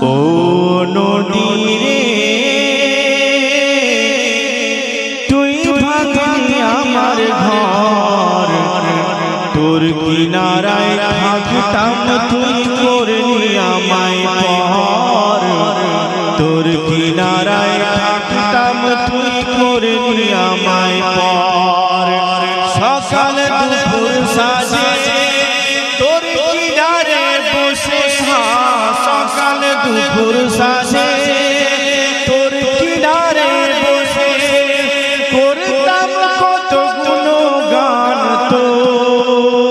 ও নদী রে তুই ভাঙলি আমার ঘর, তোর কিনারায় থাকতাম তুই করলি আমায় পর, তোর কিনারায় থাকতাম তুই করলি আমায় পর। সকাল দুপুর সাজে তোর কিনারে বসে, সকাল দুপুর সাজে তোর কিনারে বসে করতাম কত গুণগান তোর।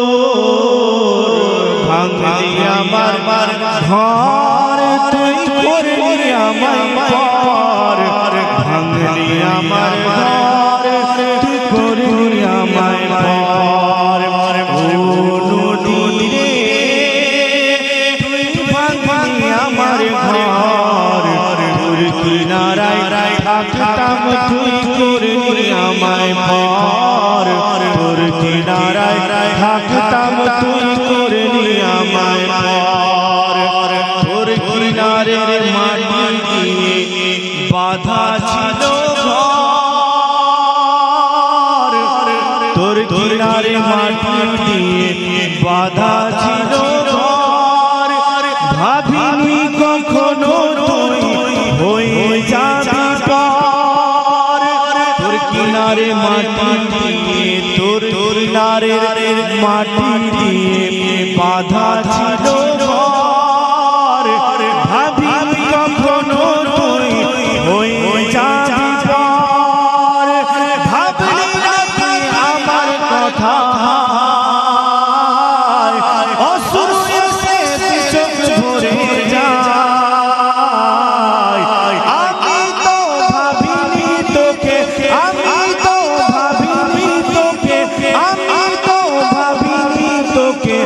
ভাঙলি আমার ঘর তুই করলি আমায় পর, ভাঙলি আমার ঘর তুই করলি আমায় পর। ও নদী রে তুই ভাঙলি আমার ঘর, তোর কিনারায় থাকতাম তুই করলি আমায় পর, তোর কিনারায় থাকতাম তুই করলি আমায় পর। তোর কিনারের মাটি দিয়ে বাঁধা ছিল ঘর, তোর কিনারে মাটি দিয়ে বাঁধা ছিল ঘর। ভাবিনি কখনো তুই হয়ে যাবি পর, তোর কিনারে মাটি দিয়ে তোর কিনারের মাটি দিয়ে বাঁধা ছিল ঘর। ভাবিনি কখনো তুই হয়ে যাবি পর, ভাবলি না তুই আমার কথা, অশ্রু এসে চোখ ভরে যায়। আমি তো ভাবিনি তোকে, আমি তো ভাবিনি তোকে, আমি তো ভাবিনি তোকে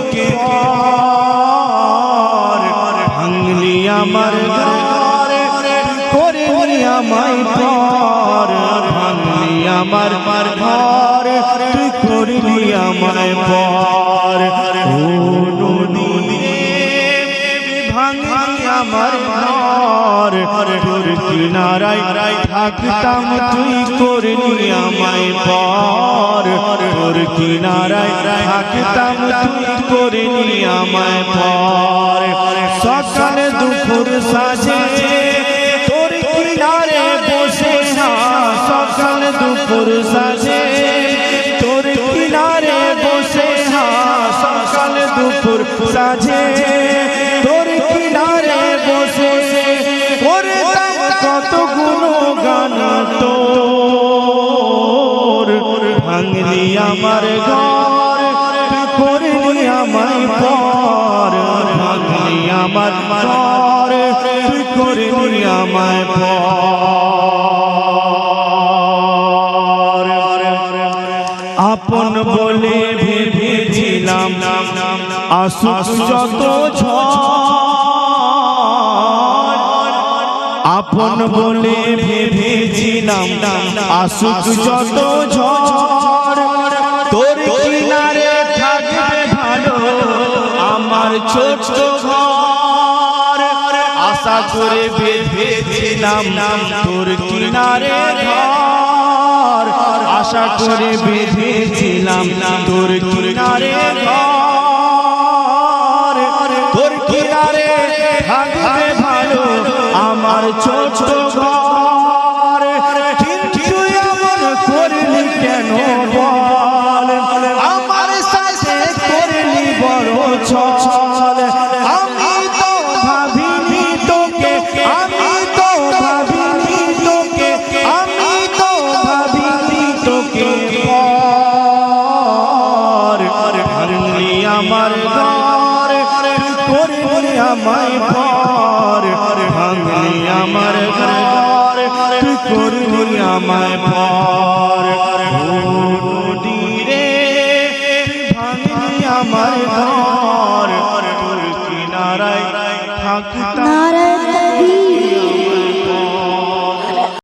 পর। ভাঙলি আমার ঘর করলি আমায় পর, ভাঙলি আমার ঘর তুই করলি আমায় পর। ও নদী রে ভাঙলি আমার ঘর, তোর কিনারায় থাকতাম তুই করলি আমায় পর, তোর কিনারায় থাকতাম তুই করলি আমায় পর। সকাল দুপুর সাজে তোর কিনারে বসে, সকাল দুপুর সাজে তোর কিনারে বসে, সকাল দুপুর সাজে তোর কিনারে বসে করতাম কত গুণগান তোর। ভাঙলি আমার ঘর করলি আমায় পর, ভাঙলি আমার ঘর তুই করলি আমায় পর। আপন বলে ভেবেছিলাম আসুক যত ঝড়, আপন বলে ভেবেছিলাম আসুক যত ঝড়। তোর কিনারে থাকবে ভালো আমার ছোট ঘর, আশা করে বেঁধেছিলাম তোর কিনারে ঘর, আশা করে বেঁধেছিলাম তোর কিনারে ঘর। তোর কিনারে থাকবে ভালো আমার ছোট ঘর, কিন্তু এমন করলি কেন বল, আমার সাথে করলি বড় ছল। আমি তো ভাবিনি তোকে, আমি তো ভাবিনি তোকে, আমি তো ভাবিনি তোকে পর। ভাঙলি আমার ঘর করলি আমায় পর, ভাঙলি আমার ঘর তুই করলি আমায় পর।